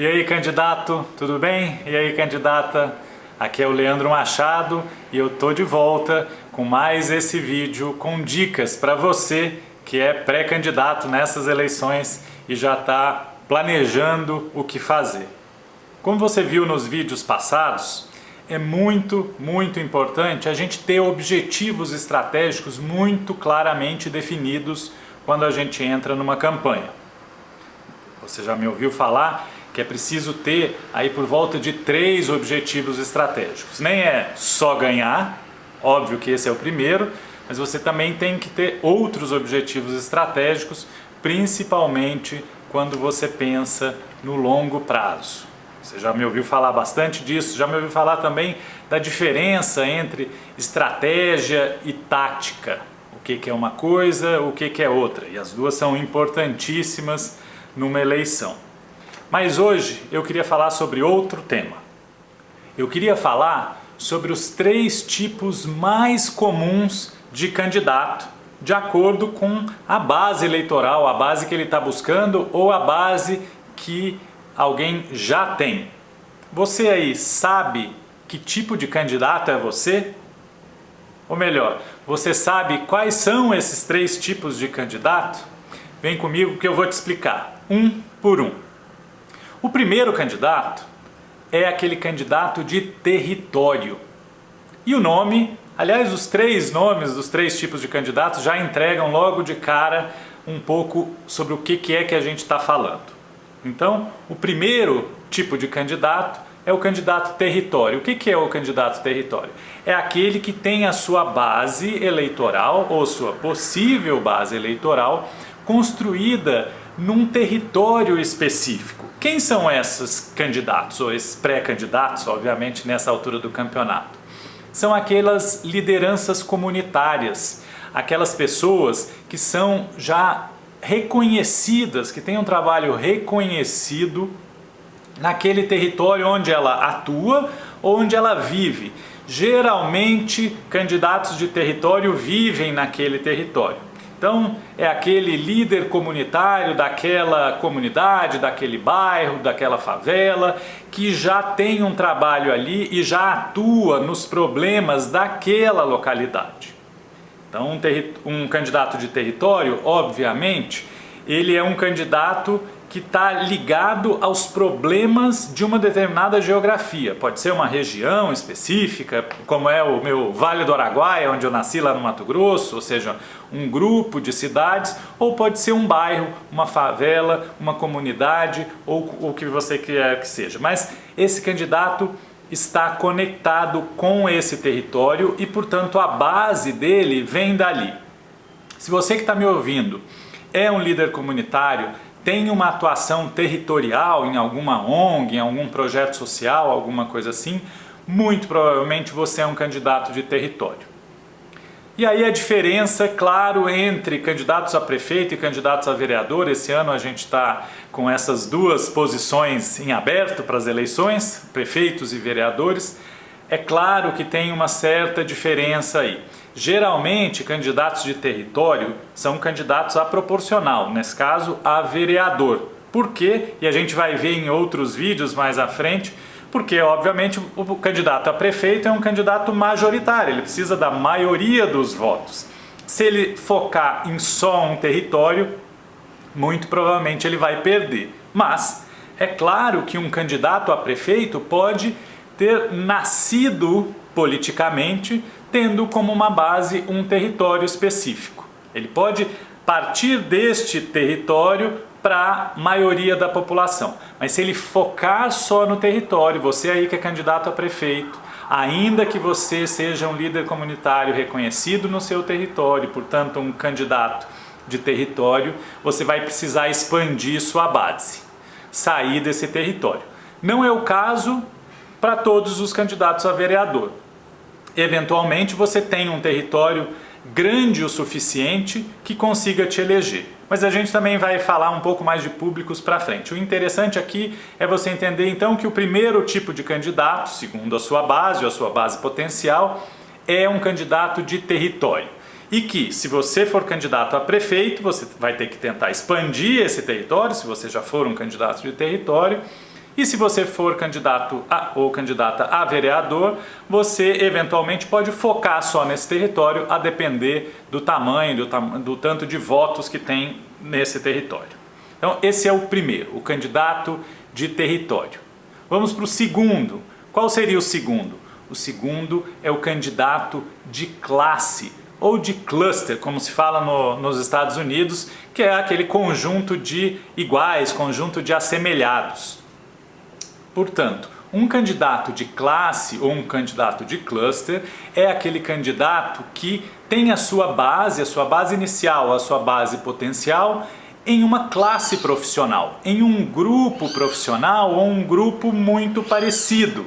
E aí, candidato, tudo bem? E aí, candidata? Aqui é o Leandro Machado e eu tô de volta com mais esse vídeo com dicas para você que é pré-candidato nessas eleições e já está planejando o que fazer. Como você viu nos vídeos passados, é muito importante a gente ter objetivos estratégicos muito claramente definidos quando a gente entra numa campanha. Você já me ouviu falar que é preciso ter aí por volta de 3 objetivos estratégicos. Nem é só ganhar, óbvio que esse é o primeiro, mas você também tem que ter outros objetivos estratégicos, principalmente quando você pensa no longo prazo. Você já me ouviu falar bastante disso, já me ouviu falar também da diferença entre estratégia e tática. O que é uma coisa, o que é outra. E as duas são importantíssimas numa eleição. Mas hoje eu queria falar sobre outro tema. Eu queria falar sobre os 3 tipos mais comuns de candidato, de acordo com a base eleitoral, a base que ele está buscando ou a base que alguém já tem. Você aí sabe que tipo de candidato é você? Ou melhor, você sabe quais são esses 3 tipos de candidato? Vem comigo que eu vou te explicar, um por um. O primeiro candidato é aquele candidato de território. E o nome, aliás, os 3 nomes dos 3 tipos de candidatos já entregam logo de cara um pouco sobre o que é que a gente está falando. Então, o primeiro tipo de candidato é o candidato território. O que é o candidato território? É aquele que tem a sua base eleitoral ou sua possível base eleitoral construída num território específico. Quem são esses candidatos, ou esses pré-candidatos, obviamente, nessa altura do campeonato? São aquelas lideranças comunitárias, aquelas pessoas que são já reconhecidas, que têm um trabalho reconhecido naquele território onde ela atua ou onde ela vive. Geralmente, candidatos de território vivem naquele território. Então, é aquele líder comunitário daquela comunidade, daquele bairro, daquela favela, que já tem um trabalho ali e já atua nos problemas daquela localidade. Então, um candidato de território, obviamente, ele é um candidato que está ligado aos problemas de uma determinada geografia. Pode ser uma região específica, como é o meu Vale do Araguaia, onde eu nasci lá no Mato Grosso, ou seja, um grupo de cidades, ou pode ser um bairro, uma favela, uma comunidade, ou o que você quer que seja. Mas esse candidato está conectado com esse território e, portanto, a base dele vem dali. Se você que está me ouvindo é um líder comunitário, tem uma atuação territorial em alguma ONG, em algum projeto social, alguma coisa assim, muito provavelmente você é um candidato de território. E aí a diferença, claro, entre candidatos a prefeito e candidatos a vereador, esse ano a gente está com essas 2 posições em aberto para as eleições, prefeitos e vereadores, é claro que tem uma certa diferença aí. Geralmente, candidatos de território são candidatos a proporcional, nesse caso, a vereador. Por quê? E a gente vai ver em outros vídeos mais à frente, porque, obviamente, o candidato a prefeito é um candidato majoritário, ele precisa da maioria dos votos. Se ele focar em só um território, muito provavelmente ele vai perder. Mas é claro que um candidato a prefeito pode ter nascido politicamente tendo como uma base um território específico. Ele pode partir deste território para a maioria da população. Mas se ele focar só no território, você aí que é candidato a prefeito, ainda que você seja um líder comunitário reconhecido no seu território, portanto um candidato de território, você vai precisar expandir sua base, sair desse território. Não é o caso para todos os candidatos a vereador. Eventualmente você tem um território grande o suficiente que consiga te eleger. Mas a gente também vai falar um pouco mais de públicos para frente. O interessante aqui é você entender então que o primeiro tipo de candidato, segundo a sua base ou a sua base potencial, é um candidato de território. E que, se você for candidato a prefeito, você vai ter que tentar expandir esse território, se você já for um candidato de território, E se você for candidato ou candidata a vereador, você eventualmente pode focar só nesse território, a depender do tamanho, do tanto de votos que tem nesse território. Então esse é o primeiro, o candidato de território. Vamos para o segundo. Qual seria o segundo? O segundo é o candidato de classe, ou de cluster, como se fala nos Estados Unidos, que é aquele conjunto de iguais, conjunto de assemelhados. Portanto, um candidato de classe ou um candidato de cluster é aquele candidato que tem a sua base inicial, a sua base potencial em uma classe profissional, em um grupo profissional ou um grupo muito parecido.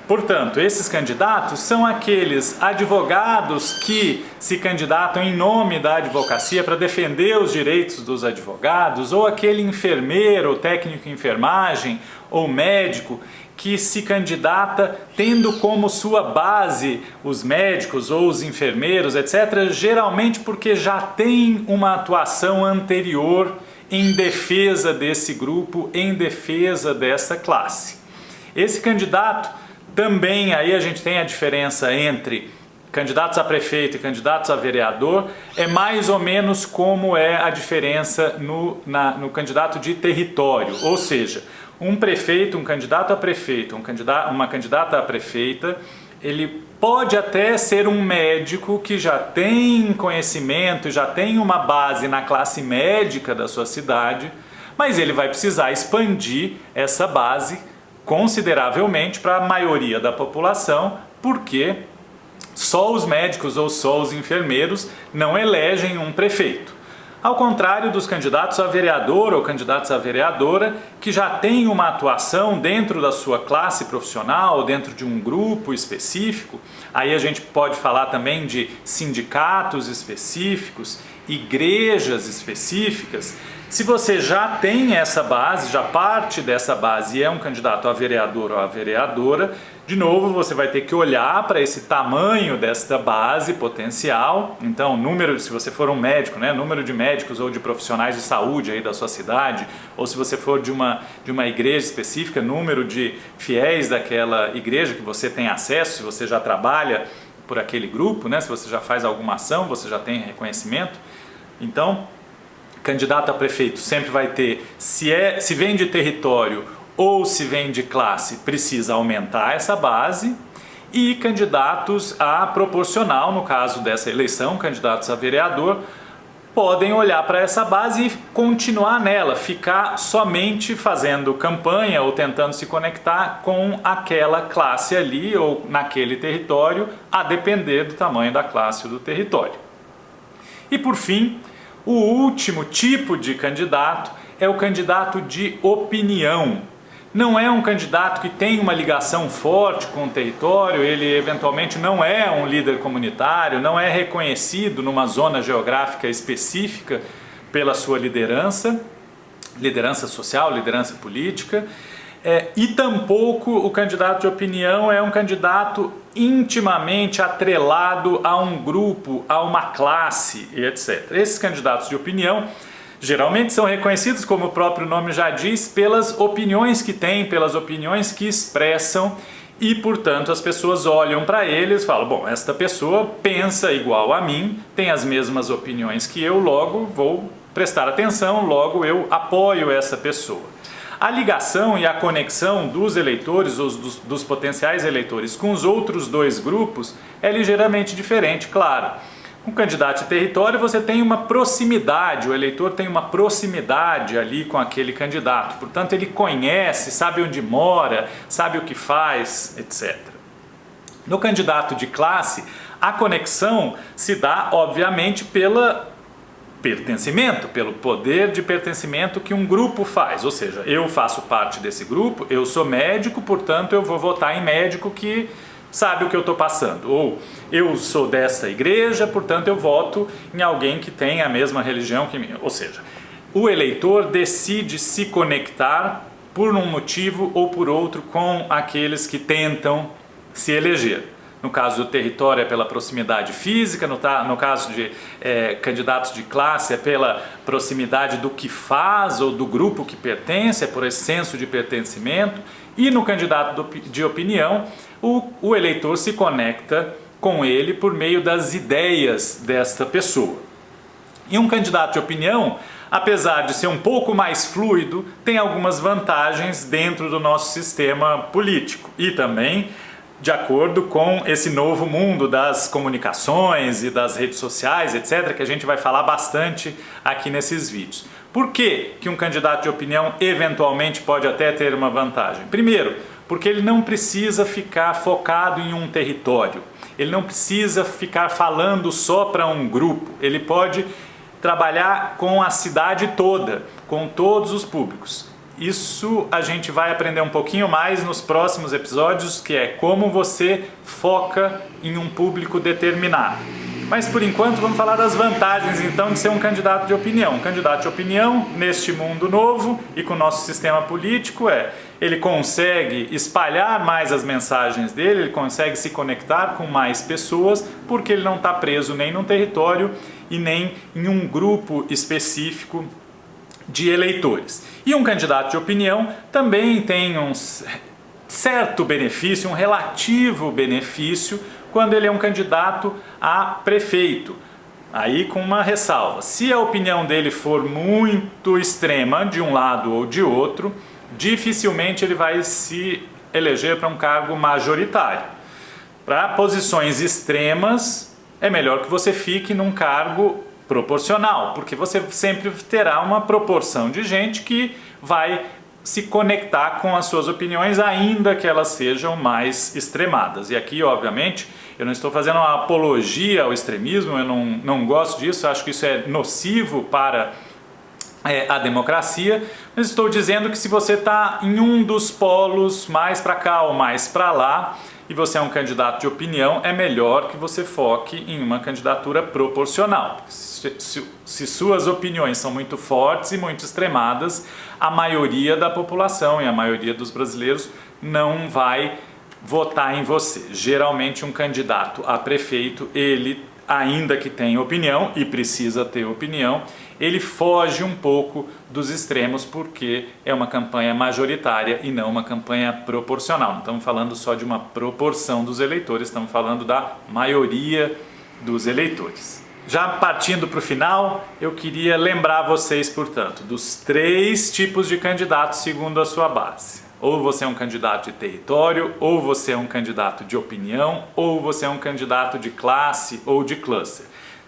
Portanto, esses candidatos são aqueles advogados que se candidatam em nome da advocacia para defender os direitos dos advogados, ou aquele enfermeiro, técnico de enfermagem ou médico que se candidata tendo como sua base os médicos ou os enfermeiros, etc., geralmente porque já tem uma atuação anterior em defesa desse grupo, em defesa dessa classe. Esse candidato também, aí a gente tem a diferença entre candidatos a prefeito e candidatos a vereador, é mais ou menos como é a diferença no candidato de território, ou seja, um prefeito, um candidato a prefeito, uma candidata a prefeita, ele pode até ser um médico que já tem conhecimento, já tem uma base na classe médica da sua cidade, mas ele vai precisar expandir essa base consideravelmente para a maioria da população, porque só os médicos ou só os enfermeiros não elegem um prefeito. Ao contrário dos candidatos a vereador ou candidatos a vereadora, que já têm uma atuação dentro da sua classe profissional, dentro de um grupo específico, aí a gente pode falar também de sindicatos específicos, igrejas específicas. Se você já tem essa base, já parte dessa base e é um candidato a vereador ou a vereadora, de novo você vai ter que olhar para esse tamanho desta base potencial. Então, se você for um médico, né, número de médicos ou de profissionais de saúde aí da sua cidade, ou se você for de uma igreja específica, número de fiéis daquela igreja que você tem acesso, se você já trabalha por aquele grupo, né, se você já faz alguma ação, você já tem reconhecimento. Então, candidato a prefeito sempre vai ter, se vem de território ou se vem de classe, precisa aumentar essa base, e candidatos a proporcional, no caso dessa eleição, candidatos a vereador, podem olhar para essa base e continuar nela, ficar somente fazendo campanha ou tentando se conectar com aquela classe ali ou naquele território, a depender do tamanho da classe ou do território. E por fim, o último tipo de candidato é o candidato de opinião. Não é um candidato que tem uma ligação forte com o território, ele eventualmente não é um líder comunitário, não é reconhecido numa zona geográfica específica pela sua liderança social, liderança política, e tampouco o candidato de opinião é um candidato intimamente atrelado a um grupo, a uma classe e etc. Esses candidatos de opinião geralmente são reconhecidos, como o próprio nome já diz, pelas opiniões que têm, pelas opiniões que expressam, e portanto as pessoas olham para eles e falam, bom, esta pessoa pensa igual a mim, tem as mesmas opiniões que eu, logo vou prestar atenção, logo eu apoio essa pessoa. A ligação e a conexão dos eleitores ou dos potenciais eleitores com os outros dois grupos é ligeiramente diferente, claro. Com o candidato de território você tem uma proximidade, o eleitor tem uma proximidade ali com aquele candidato, portanto ele conhece, sabe onde mora, sabe o que faz, etc. No candidato de classe, a conexão se dá, obviamente, pelo pertencimento, pelo poder de pertencimento que um grupo faz, ou seja, eu faço parte desse grupo, eu sou médico, portanto eu vou votar em médico que sabe o que eu estou passando, ou eu sou dessa igreja, portanto eu voto em alguém que tem a mesma religião que mim, ou seja, o eleitor decide se conectar por um motivo ou por outro com aqueles que tentam se eleger. no caso do território é pela proximidade física, no caso de candidatos de classe é pela proximidade do que faz ou do grupo que pertence, é por esse senso de pertencimento, e no candidato de opinião, o eleitor se conecta com ele por meio das ideias desta pessoa. E um candidato de opinião, apesar de ser um pouco mais fluido, tem algumas vantagens dentro do nosso sistema político e também de acordo com esse novo mundo das comunicações e das redes sociais, etc., que a gente vai falar bastante aqui nesses vídeos. Por que um candidato de opinião eventualmente pode até ter uma vantagem? Primeiro, porque ele não precisa ficar focado em um território, ele não precisa ficar falando só para um grupo, ele pode trabalhar com a cidade toda, com todos os públicos. Isso a gente vai aprender um pouquinho mais nos próximos episódios, que é como você foca em um público determinado. Mas por enquanto vamos falar das vantagens então de ser um candidato de opinião. Um candidato de opinião neste mundo novo e com o nosso sistema político ele consegue espalhar mais as mensagens dele, ele consegue se conectar com mais pessoas, porque ele não está preso nem num território e nem em um grupo específico de eleitores. E um candidato de opinião também tem um certo benefício, um relativo benefício, quando ele é um candidato a prefeito. Aí com uma ressalva, se a opinião dele for muito extrema de um lado ou de outro, dificilmente ele vai se eleger para um cargo majoritário. Para posições extremas, é melhor que você fique num cargo proporcional, porque você sempre terá uma proporção de gente que vai se conectar com as suas opiniões, ainda que elas sejam mais extremadas. E aqui, obviamente, eu não estou fazendo uma apologia ao extremismo, eu não gosto disso, acho que isso é nocivo para a democracia, mas estou dizendo que se você está em um dos polos mais para cá ou mais para lá, e você é um candidato de opinião, é melhor que você foque em uma candidatura proporcional. Se suas opiniões são muito fortes e muito extremadas, a maioria da população e a maioria dos brasileiros não vai votar em você. Geralmente um candidato a prefeito, ele, ainda que tenha opinião, e precisa ter opinião, ele foge um pouco dos extremos porque é uma campanha majoritária e não uma campanha proporcional. Não estamos falando só de uma proporção dos eleitores, estamos falando da maioria dos eleitores. Já partindo para o final, eu queria lembrar vocês, portanto, dos 3 tipos de candidatos segundo a sua base. Ou você é um candidato de território, ou você é um candidato de opinião, ou você é um candidato de classe ou de cluster.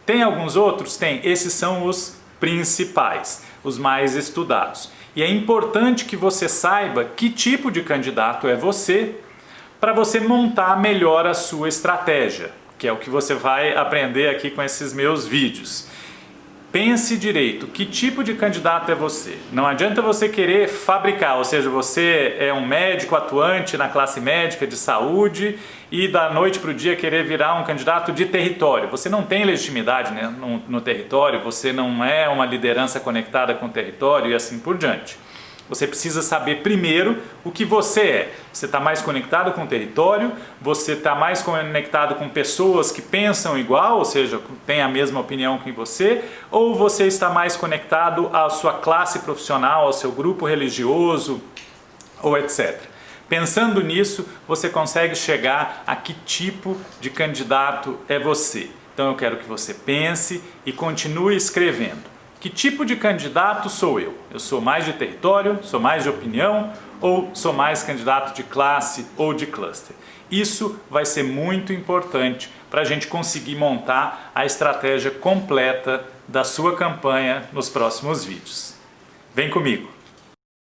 Tem alguns outros? Tem. Esses são os principais, os mais estudados. E é importante que você saiba que tipo de candidato é você, para você montar melhor a sua estratégia, que é o que você vai aprender aqui com esses meus vídeos. Pense direito, que tipo de candidato é você? Não adianta você querer fabricar, ou seja, você é um médico atuante na classe médica de saúde e da noite para o dia querer virar um candidato de território. Você não tem legitimidade, né, no território, você não é uma liderança conectada com o território e assim por diante. Você precisa saber primeiro o que você é. Você está mais conectado com o território, você está mais conectado com pessoas que pensam igual, ou seja, têm a mesma opinião que você, ou você está mais conectado à sua classe profissional, ao seu grupo religioso, ou etc. Pensando nisso, você consegue chegar a que tipo de candidato é você. Então eu quero que você pense e continue escrevendo. Que tipo de candidato sou eu? Eu sou mais de território, sou mais de opinião ou sou mais candidato de classe ou de cluster? Isso vai ser muito importante para a gente conseguir montar a estratégia completa da sua campanha nos próximos vídeos. Vem comigo!